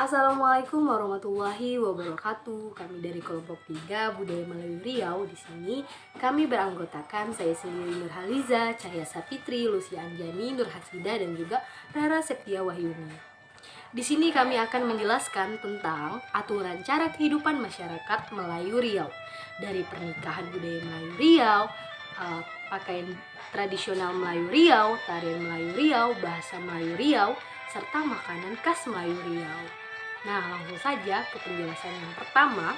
Assalamualaikum warahmatullahi wabarakatuh. Kami dari kelompok 3 Budaya Melayu Riau. Di sini kami beranggotakan saya sendiri Nurhaliza, Cahya Sapitri, Lucia Anjani, Nur Hasida dan juga Rara Septia Wahyuni. Di sini kami akan menjelaskan tentang aturan cara kehidupan masyarakat Melayu Riau, dari pernikahan budaya Melayu Riau, pakaian tradisional Melayu Riau, tarian Melayu Riau, bahasa Melayu Riau, serta makanan khas Melayu Riau. Nah, langsung saja ke penjelasan yang pertama.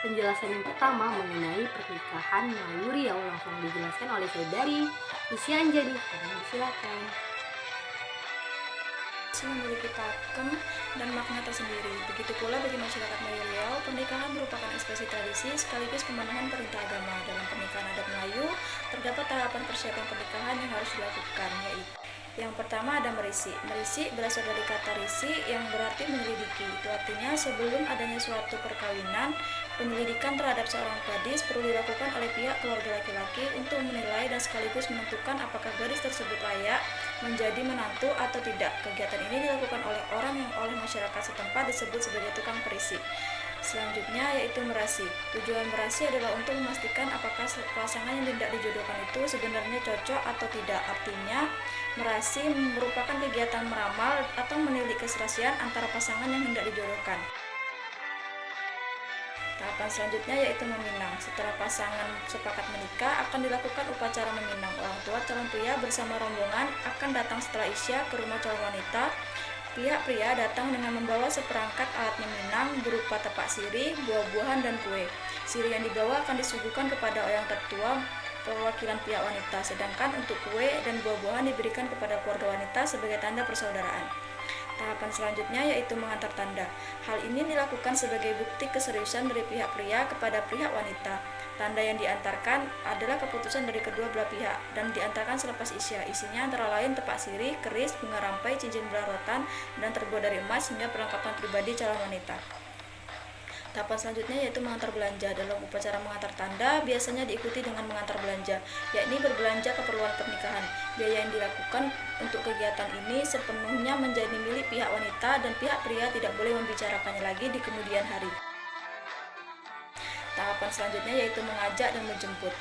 Penjelasan yang pertama mengenai pernikahan Melayu Riau langsung dijelaskan oleh saudari Lucia Anjani. Silakan. Memiliki pakem dan makna tersendiri. Begitu pula bagi masyarakat Melayu Riau, pernikahan merupakan ekspresi tradisi sekaligus pemenuhan perintah agama. Dalam pernikahan adat Melayu, terdapat tahapan persiapan pernikahan yang harus dilakukan, yaitu yang pertama ada merisi. Merisi berasal dari kata risi yang berarti menyelidiki. Itu artinya sebelum adanya suatu perkawinan, penyelidikan terhadap seorang gadis perlu dilakukan oleh pihak keluarga laki-laki untuk menilai dan sekaligus menentukan apakah gadis tersebut layak menjadi menantu atau tidak. Kegiatan ini dilakukan oleh orang yang oleh masyarakat setempat disebut sebagai tukang perisi. Selanjutnya yaitu merasi. Tujuan merasi adalah untuk memastikan apakah pasangan yang hendak dijodohkan itu sebenarnya cocok atau tidak. Artinya, merasi merupakan kegiatan meramal atau menilik keserasian antara pasangan yang hendak dijodohkan. Tahapan selanjutnya yaitu meminang. Setelah pasangan sepakat menikah, akan dilakukan upacara meminang. Orang tua calon pria bersama rombongan akan datang setelah isya ke rumah calon wanita. Pihak pria datang dengan membawa seperangkat alat meminang berupa tepak sirih, buah-buahan, dan kue. Sirih yang dibawa akan disuguhkan kepada orang tertua perwakilan pihak wanita, sedangkan untuk kue dan buah-buahan diberikan kepada keluarga wanita sebagai tanda persaudaraan. Tahapan selanjutnya yaitu mengantar tanda. Hal ini dilakukan sebagai bukti keseriusan dari pihak pria kepada pihak wanita. Tanda yang diantarkan adalah keputusan dari kedua belah pihak dan diantarkan selepas isya. Isinya antara lain tepak sirih, keris, bunga rampai, cincin belah rotan, dan terbuat dari emas hingga perlengkapan pribadi calon wanita. Tahapan selanjutnya yaitu mengantar belanja. Dalam upacara mengantar tanda biasanya diikuti dengan mengantar belanja, yakni berbelanja keperluan pernikahan. Biaya yang dilakukan untuk kegiatan ini sepenuhnya menjadi milik pihak wanita dan pihak pria tidak boleh membicarakannya lagi di kemudian hari. Tahapan selanjutnya yaitu mengajak dan menjemput.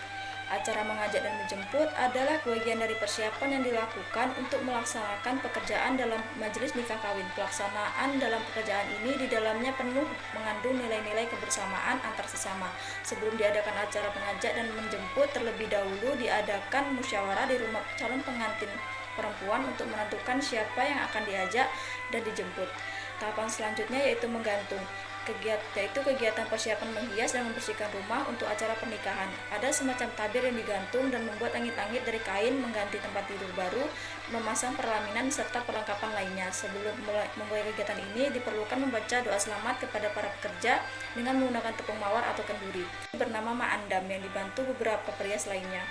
Acara mengajak dan menjemput adalah bagian dari persiapan yang dilakukan untuk melaksanakan pekerjaan dalam majelis nikah kawin. Pelaksanaan dalam pekerjaan ini di dalamnya penuh mengandung nilai-nilai kebersamaan antar sesama. Sebelum diadakan acara mengajak dan menjemput, terlebih dahulu diadakan musyawarah di rumah calon pengantin perempuan untuk menentukan siapa yang akan diajak dan dijemput. Tahapan selanjutnya yaitu menggantung. Kegiatan persiapan menghias dan membersihkan rumah untuk acara pernikahan. Ada semacam tabir yang digantung dan membuat langit-langit dari kain, mengganti tempat tidur baru, memasang perlaminan serta perlengkapan lainnya. Sebelum memulai kegiatan ini diperlukan membaca doa selamat kepada para pekerja dengan menggunakan tepung mawar atau kenduri bernama ma'andam yang dibantu beberapa perias lainnya.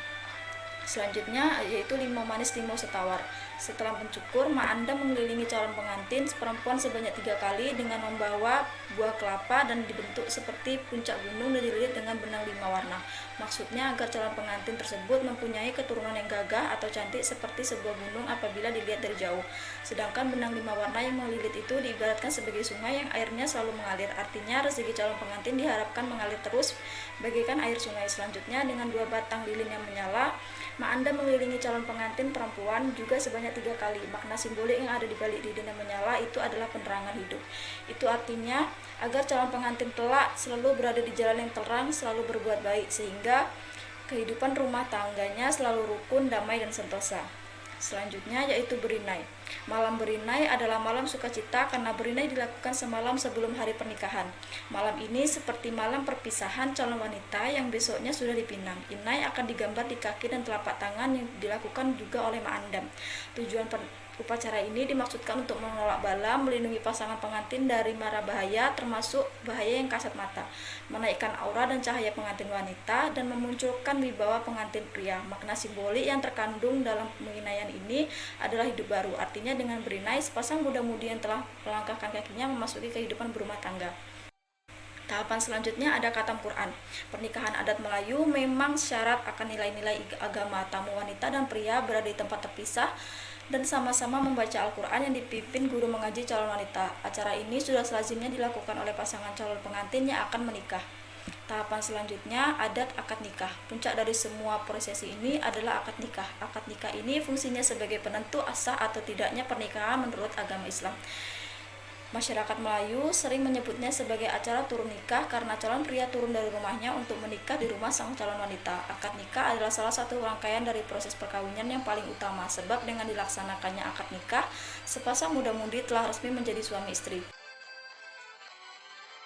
Selanjutnya yaitu limau manis limau setawar. Setelah mencukur, ma'andam mengelilingi calon pengantin perempuan sebanyak 3 kali dengan membawa buah kelapa dan dibentuk seperti puncak gunung dan dililit dengan benang 5 warna. Maksudnya agar calon pengantin tersebut mempunyai keturunan yang gagah atau cantik seperti sebuah gunung apabila dilihat dari jauh. Sedangkan benang 5 warna yang melilit itu diibaratkan sebagai sungai yang airnya selalu mengalir. Artinya rezeki calon pengantin diharapkan mengalir terus bagaikan air sungai. Selanjutnya dengan 2 batang lilin yang menyala, ma'andam mengelilingi calon pengantin perempuan juga sebanyak 3 kali. Makna simbolik yang ada di balik lilin yang menyala itu adalah penerangan hidup. Itu artinya agar calon pengantin kelak selalu berada di jalan yang terang, selalu berbuat baik, sehingga kehidupan rumah tangganya selalu rukun, damai, dan sentosa. Selanjutnya yaitu berinai. Malam berinai adalah malam sukacita karena berinai dilakukan semalam sebelum hari pernikahan. Malam ini seperti malam perpisahan calon wanita yang besoknya sudah dipinang. Inai akan digambar di kaki dan telapak tangan yang dilakukan juga oleh ma'andam. Tujuan upacara ini dimaksudkan untuk menolak bala, melindungi pasangan pengantin dari mara bahaya termasuk bahaya yang kasat mata, menaikkan aura dan cahaya pengantin wanita, dan memunculkan wibawa pengantin pria. Makna simbolik yang terkandung dalam penginaian ini adalah hidup baru. Artinya dengan berinai, sepasang muda-mudi yang telah melangkahkan kakinya memasuki kehidupan berumah tangga. Tahapan selanjutnya ada khatam Quran. Pernikahan adat Melayu memang syarat akan nilai-nilai agama. Tamu wanita dan pria berada di tempat terpisah dan sama-sama membaca Al-Quran yang dipimpin guru mengaji calon wanita. Acara ini sudah selazimnya dilakukan oleh pasangan calon pengantin yang akan menikah. Tahapan selanjutnya, adat akad nikah. Puncak dari semua prosesi ini adalah akad nikah. Akad nikah ini fungsinya sebagai penentu sah atau tidaknya pernikahan menurut agama Islam. Masyarakat Melayu sering menyebutnya sebagai acara turun nikah karena calon pria turun dari rumahnya untuk menikah di rumah sang calon wanita. Akad nikah adalah salah satu rangkaian dari proses perkawinan yang paling utama, sebab dengan dilaksanakannya akad nikah, sepasang muda-mudi telah resmi menjadi suami istri.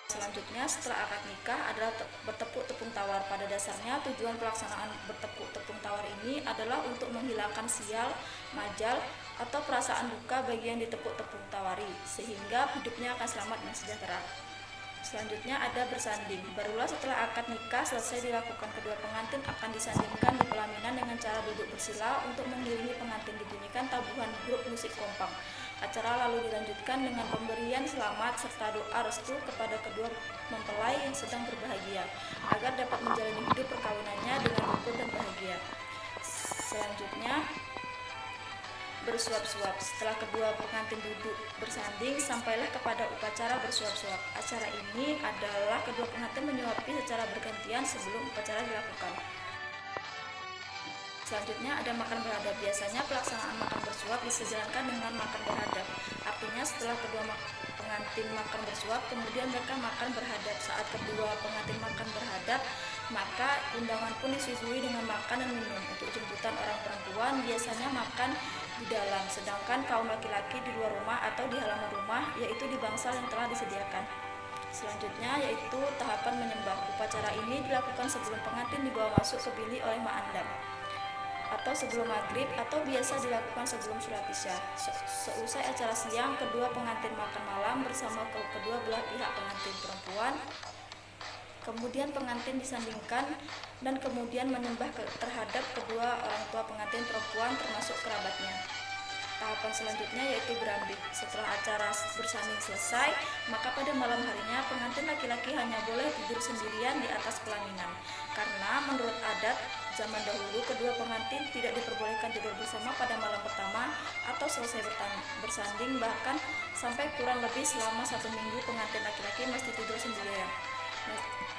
Selanjutnya, setelah akad nikah adalah bertepuk tepung tawar. Pada dasarnya, tujuan pelaksanaan bertepuk tepung tawar ini adalah untuk menghilangkan sial, majal, atau perasaan duka bagi yang ditepuk tepung tawari, sehingga hidupnya akan selamat dan sejahtera. Selanjutnya ada bersanding. Barulah setelah akad nikah selesai dilakukan, kedua pengantin akan disandingkan di pelaminan dengan cara duduk bersila. Untuk mengiringi pengantin dibunyikan tabuhan grup musik kompang. Acara lalu dilanjutkan dengan pemberian selamat serta doa restu kepada kedua mempelai yang sedang berbahagia agar dapat menjalani hidup perkawinannya dengan rukun dan bahagia. Selanjutnya bersuap-suap. Setelah kedua pengantin duduk bersanding, sampailah kepada upacara bersuap-suap. Acara ini adalah kedua pengantin menyuapi secara bergantian sebelum upacara dilakukan. Selanjutnya ada makan berhadap. Biasanya pelaksanaan makan bersuap disejalankan dengan makan berhadap. Artinya setelah kedua pengantin makan bersuap, kemudian mereka makan berhadap. Saat kedua pengantin makan berhadap, maka undangan pun disuguhi dengan makan dan minum. Untuk jemputan orang perempuan biasanya makan di dalam, sedangkan kaum laki-laki di luar rumah atau di halaman rumah, yaitu di bangsal yang telah disediakan. Selanjutnya yaitu tahapan menyembah. Upacara ini dilakukan sebelum pengantin dibawa masuk ke bilik oleh mak andam, atau sebelum maghrib, atau biasa dilakukan sebelum sholat isya. Seusai acara siang, kedua pengantin makan malam bersama kedua belah pihak pengantin perempuan. Kemudian pengantin disandingkan dan kemudian menyembah terhadap kedua orang tua pengantin perempuan termasuk kerabatnya. Tahapan selanjutnya yaitu berambik. Setelah acara bersanding selesai, maka pada malam harinya pengantin laki-laki hanya boleh tidur sendirian di atas pelaminan. Karena menurut adat zaman dahulu, kedua pengantin tidak diperbolehkan tidur bersama pada malam pertama atau selesai bersanding, bahkan sampai kurang lebih selama 1 minggu pengantin laki-laki mesti tidur sendirian.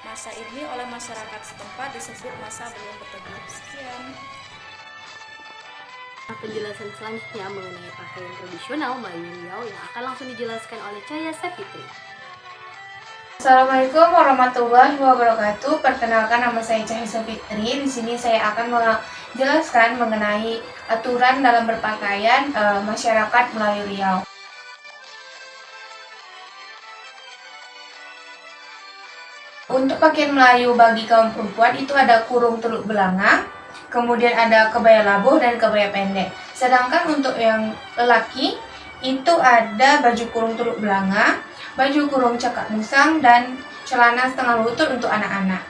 Masa ini oleh masyarakat setempat disebut masa belum berteduh. Sekian. Penjelasan selanjutnya mengenai pakaian tradisional Melayu Riau yang akan langsung dijelaskan oleh Cahya Sapitri. Assalamualaikum warahmatullahi wabarakatuh. Perkenalkan, nama saya Cahya Sapitri. Di sini saya akan menjelaskan mengenai aturan dalam berpakaian masyarakat Melayu Riau. Untuk pakaian Melayu bagi kaum perempuan itu ada kurung teluk belanga, kemudian ada kebaya labuh dan kebaya pendek. Sedangkan untuk yang lelaki itu ada baju kurung teluk belanga, baju kurung cakak musang, dan celana setengah lutut untuk anak-anak.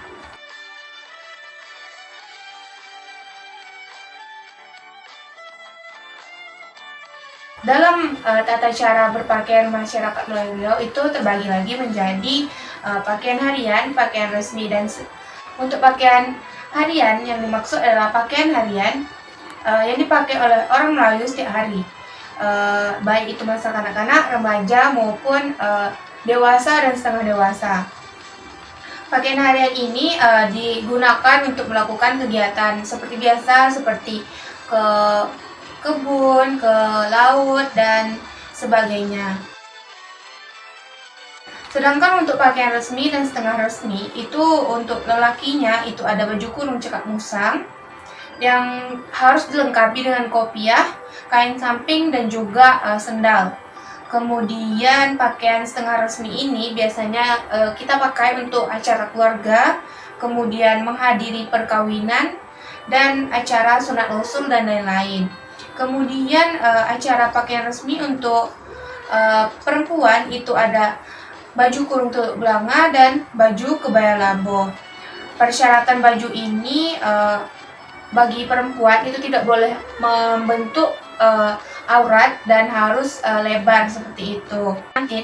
Dalam tata cara berpakaian masyarakat Melayu Riau itu terbagi lagi menjadi pakaian harian, pakaian resmi, dan untuk pakaian harian yang dimaksud adalah pakaian harian yang dipakai oleh orang Melayu setiap hari, baik itu masa kanak-kanak, remaja maupun dewasa dan setengah dewasa. Pakaian harian ini digunakan untuk melakukan kegiatan seperti biasa, seperti ke kebun, ke laut, dan sebagainya. Sedangkan untuk pakaian resmi dan setengah resmi, itu untuk lelakinya itu ada baju kurung cekak musang yang harus dilengkapi dengan kopiah, kain samping, dan juga sendal. Kemudian pakaian setengah resmi ini biasanya kita pakai untuk acara keluarga, kemudian menghadiri perkawinan, dan acara sunat rasul dan lain-lain. Kemudian acara pakaian resmi untuk perempuan itu ada baju kurung teluk belanga dan baju kebaya labuh. Persyaratan baju ini bagi perempuan itu tidak boleh membentuk aurat dan harus lebar seperti itu.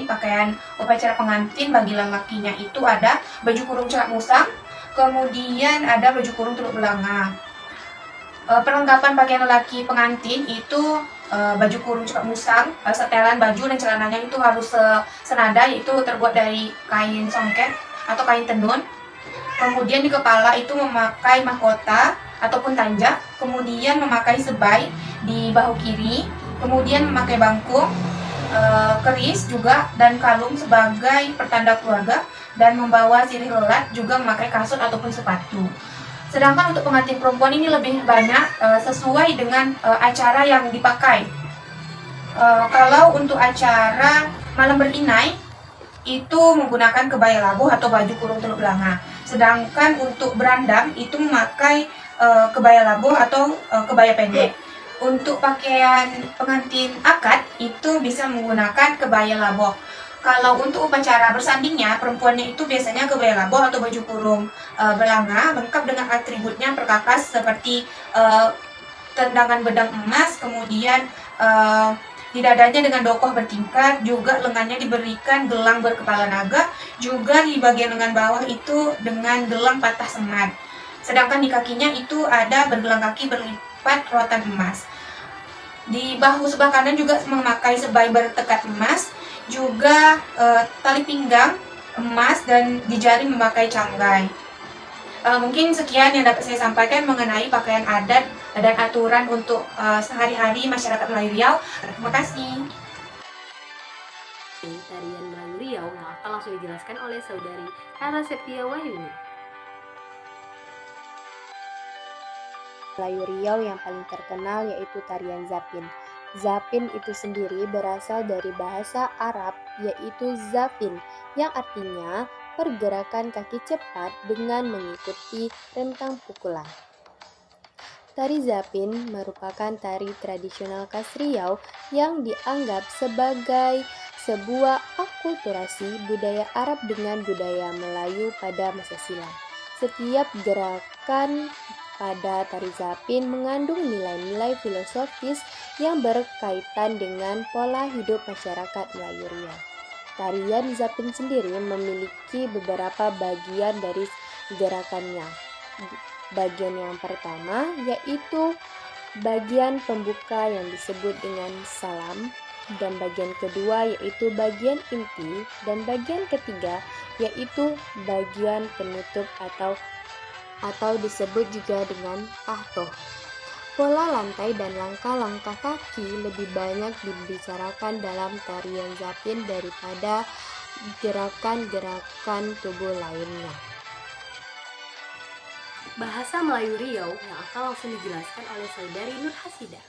Pakaian upacara pengantin bagi lelakinya itu ada baju kurung cakak musang, kemudian ada baju kurung teluk belanga. Perlengkapan pakaian lelaki pengantin itu baju kurung cekak musang, setelan baju dan celananya itu harus senada, yaitu terbuat dari kain songket atau kain tenun. Kemudian di kepala itu memakai mahkota ataupun tanjak, kemudian memakai sebai di bahu kiri, kemudian memakai bangkung, keris juga dan kalung sebagai pertanda keluarga, dan membawa sirih lelat, juga memakai kasut ataupun sepatu. Sedangkan untuk pengantin perempuan ini lebih banyak sesuai dengan acara yang dipakai. Kalau untuk acara malam berinai itu menggunakan kebaya labuh atau baju kurung teluk belanga. Sedangkan untuk berandam itu memakai kebaya labuh atau kebaya pendek. Untuk pakaian pengantin akad itu bisa menggunakan kebaya labuh. Kalau untuk upacara bersandingnya, perempuannya itu biasanya kebaya labuh atau baju kurung belanga, lengkap dengan atributnya perkakas seperti tendangan bedang emas, kemudian di dadanya dengan dokoh bertingkat, juga lengannya diberikan gelang berkepala naga, juga di bagian lengan bawah itu dengan gelang patah semat. Sedangkan di kakinya itu ada bergelang kaki berlipat rotan emas. Di bahu sebelah kanan juga memakai sebai bertekat emas, juga tali pinggang emas, dan di jari memakai canggai. Mungkin sekian yang dapat saya sampaikan mengenai pakaian adat dan aturan untuk sehari-hari masyarakat Melayu Riau. Terima kasih. Tarian Melayu Riau yang akan langsung dijelaskan oleh saudari Rara Septia Wahyuni. Melayu Riau yang paling terkenal yaitu tarian Zapin. Zapin itu sendiri berasal dari bahasa Arab yaitu zafin, yang artinya pergerakan kaki cepat dengan mengikuti rentang pukulan. Tari Zapin merupakan tari tradisional khas Riau yang dianggap sebagai sebuah akulturasi budaya Arab dengan budaya Melayu pada masa silam. Setiap gerakan pada tari Zapin mengandung nilai-nilai filosofis yang berkaitan dengan pola hidup masyarakat Melayu Riau. Tarian Zapin sendiri memiliki beberapa bagian dari gerakannya. Bagian yang pertama yaitu bagian pembuka yang disebut dengan salam, dan bagian kedua yaitu bagian inti, dan bagian ketiga yaitu bagian penutup atau disebut juga dengan pahtoh. Pola lantai dan langkah-langkah kaki lebih banyak dibicarakan dalam tarian Zapin daripada gerakan-gerakan tubuh lainnya. Bahasa Melayu Riau yang akan langsung dijelaskan oleh saudari Nur Hasidah.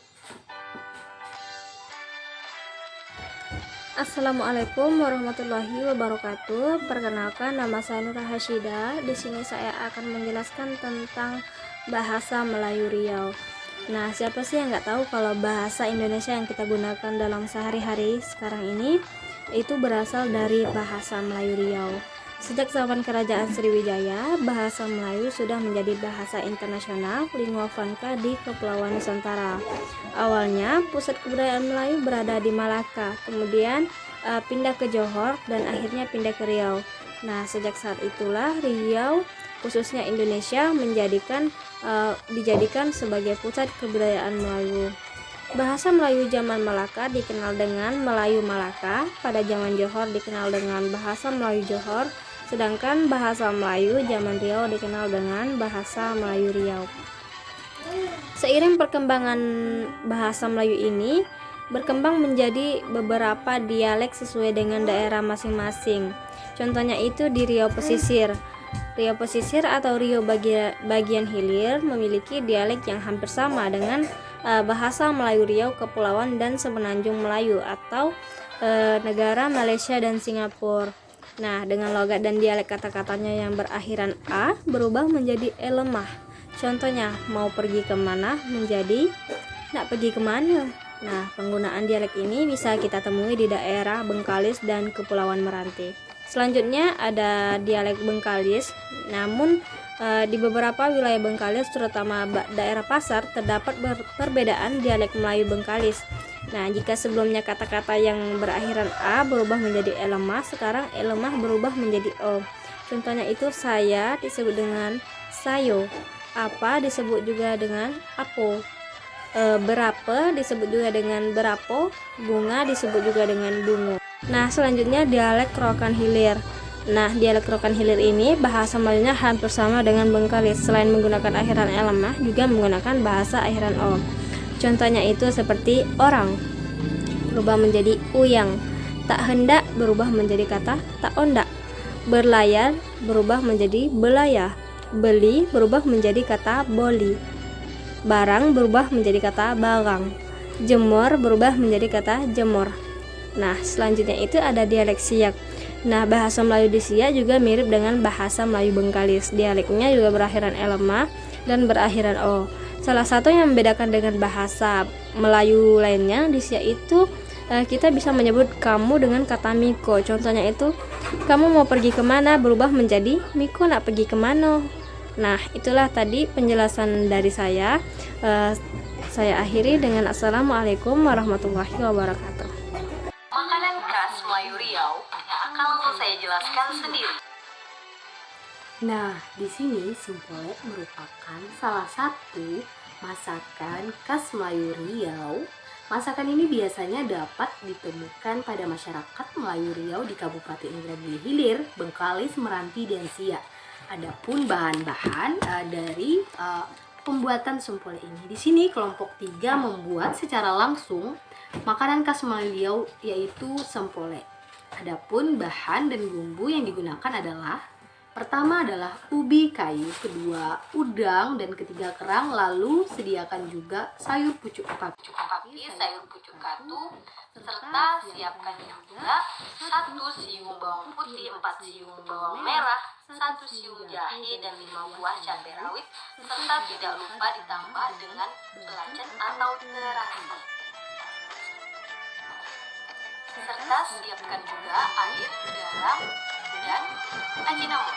Assalamualaikum warahmatullahi wabarakatuh. Perkenalkan, nama saya Nur Hasidah. Di sini saya akan menjelaskan tentang bahasa Melayu Riau. Nah, siapa sih yang nggak tahu kalau bahasa Indonesia yang kita gunakan dalam sehari-hari sekarang ini itu berasal dari bahasa Melayu Riau. Sejak zaman Kerajaan Sriwijaya, bahasa Melayu sudah menjadi bahasa internasional lingua franca di Kepulauan Nusantara. Awalnya, pusat kebudayaan Melayu berada di Malaka, kemudian pindah ke Johor, dan akhirnya pindah ke Riau. Nah, sejak saat itulah Riau, khususnya Indonesia, dijadikan sebagai pusat kebudayaan Melayu. Bahasa Melayu zaman Malaka dikenal dengan Melayu Malaka, pada zaman Johor dikenal dengan bahasa Melayu Johor, sedangkan bahasa Melayu zaman Riau dikenal dengan bahasa Melayu Riau. Seiring perkembangan bahasa Melayu ini berkembang menjadi beberapa dialek sesuai dengan daerah masing-masing. Contohnya itu di Riau Pesisir. Riau Pesisir atau Riau bagian hilir memiliki dialek yang hampir sama dengan bahasa Melayu Riau Kepulauan dan Semenanjung Melayu atau negara Malaysia dan Singapura. Nah, dengan logat dan dialek kata-katanya yang berakhiran a berubah menjadi e lemah. Contohnya, mau pergi kemana menjadi nak pergi kemana. Nah, penggunaan dialek ini bisa kita temui di daerah Bengkalis dan Kepulauan Meranti. Selanjutnya ada dialek Bengkalis, namun di beberapa wilayah Bengkalis, terutama daerah Pasar, terdapat perbedaan dialek Melayu Bengkalis. Nah, jika sebelumnya kata-kata yang berakhiran a berubah menjadi e lemah, sekarang e lemah berubah menjadi o. Contohnya itu saya disebut dengan sayo. Apa disebut juga dengan apo. Berapa disebut juga dengan berapo. Bunga disebut juga dengan bunga. Nah, selanjutnya dialek Kerokan Hilir. Nah, dialek Kerokan Hilir ini bahasa Melayunya hampir sama dengan Bengkalis. Selain menggunakan akhiran e lemah, juga menggunakan bahasa akhiran o. Contohnya itu seperti orang berubah menjadi uyang, tak hendak berubah menjadi kata tak ondak, berlayar berubah menjadi belayar, beli berubah menjadi kata boli, barang berubah menjadi kata barang, jemur berubah menjadi kata jemur. Nah, selanjutnya itu ada dialek Siak. Nah, bahasa Melayu di Siak juga mirip dengan bahasa Melayu Bengkalis. Dialeknya juga berakhiran e lemah dan berakhiran o. Salah satu yang membedakan dengan bahasa Melayu lainnya di Siak itu kita bisa menyebut kamu dengan kata Miko. Contohnya itu, kamu mau pergi kemana berubah menjadi Miko nak pergi kemana. Nah, itulah tadi penjelasan dari saya. Saya akhiri dengan Assalamualaikum warahmatullahi wabarakatuh. Makanan khas Melayu Riau yang akan saya jelaskan sendiri. Nah, di sini sempolek merupakan salah satu masakan khas Melayu Riau. Masakan ini biasanya dapat ditemukan pada masyarakat Melayu Riau di Kabupaten Indragiri Hilir, Bengkalis, Meranti, dan Siak. Adapun bahan-bahan dari pembuatan sempolek ini. Di sini kelompok 3 membuat secara langsung makanan khas Melayu Riau yaitu sempolek. Adapun bahan dan bumbu yang digunakan adalah pertama adalah ubi kayu, kedua udang, dan ketiga kerang. Lalu sediakan juga sayur pucuk papi, sayur pucuk katu, serta siapkan juga 1 siung bawang putih, 4 siung bawang merah, 1 siung jahe, dan 5 buah cabai rawit, serta tidak lupa ditambah dengan pelacen atau terasi. Serta siapkan juga air, garam, dan ajinomoto.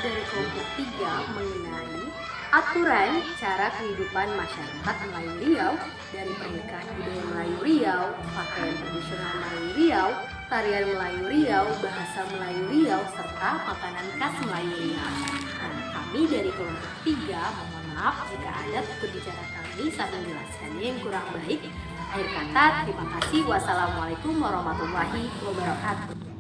dari kelompok 3 mengenai aturan cara kehidupan masyarakat Melayu Riau dari pernikahan budaya Melayu Riau, pakaian tradisional Melayu Riau, tarian Melayu Riau, bahasa Melayu Riau, serta makanan khas Melayu Riau. Nah, kami dari kelompok 3 mohon maaf jika ada tutur bicara kami saat menjelaskannya yang kurang baik. Akhir kata, terima kasih. Wassalamualaikum warahmatullahi wabarakatuh.